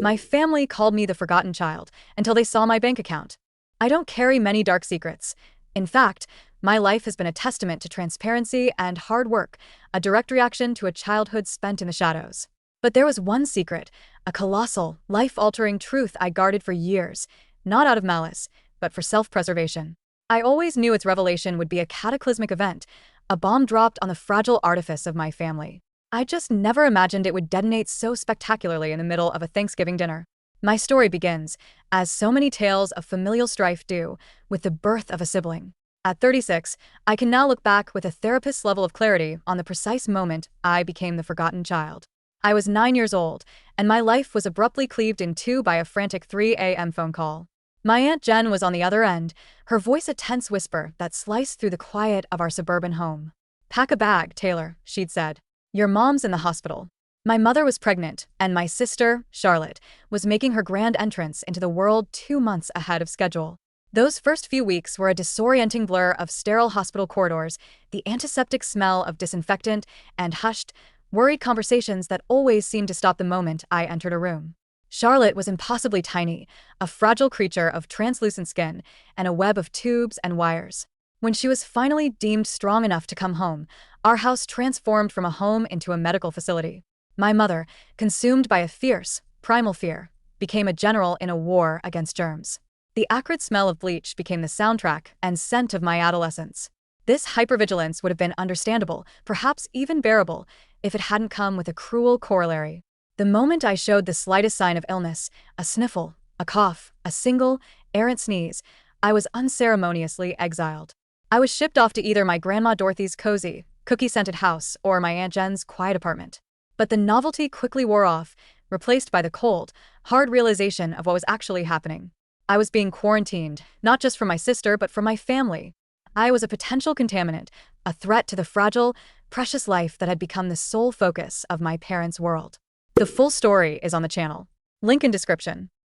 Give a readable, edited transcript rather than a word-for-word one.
My family called me the forgotten child until they saw my bank account. I don't carry many dark secrets. In fact, my life has been a testament to transparency and hard work, a direct reaction to a childhood spent in the shadows. But there was one secret, a colossal, life-altering truth I guarded for years, not out of malice, but for self-preservation. I always knew its revelation would be a cataclysmic event, a bomb dropped on the fragile artifice of my family. I just never imagined it would detonate so spectacularly in the middle of a Thanksgiving dinner. My story begins, as so many tales of familial strife do, with the birth of a sibling. At 36, I can now look back with a therapist's level of clarity on the precise moment I became the forgotten child. I was 9 years old, and my life was abruptly cleaved in two by a frantic 3 a.m. phone call. My Aunt Jen was on the other end, her voice a tense whisper that sliced through the quiet of our suburban home. "Pack a bag, Taylor," she'd said. "Your mom's in the hospital." My mother was pregnant, and my sister, Charlotte, was making her grand entrance into the world 2 months ahead of schedule. Those first few weeks were a disorienting blur of sterile hospital corridors, the antiseptic smell of disinfectant, and hushed, worried conversations that always seemed to stop the moment I entered a room. Charlotte was impossibly tiny, a fragile creature of translucent skin and a web of tubes and wires. When she was finally deemed strong enough to come home, our house transformed from a home into a medical facility. My mother, consumed by a fierce, primal fear, became a general in a war against germs. The acrid smell of bleach became the soundtrack and scent of my adolescence. This hypervigilance would have been understandable, perhaps even bearable, if it hadn't come with a cruel corollary. The moment I showed the slightest sign of illness, a sniffle, a cough, a single, errant sneeze, I was unceremoniously exiled. I was shipped off to either my Grandma Dorothy's cozy, cookie-scented house or my Aunt Jen's quiet apartment. But the novelty quickly wore off, replaced by the cold, hard realization of what was actually happening. I was being quarantined, not just from my sister, but from my family. I was a potential contaminant, a threat to the fragile, precious life that had become the sole focus of my parents' world. The full story is on the channel. Link in description.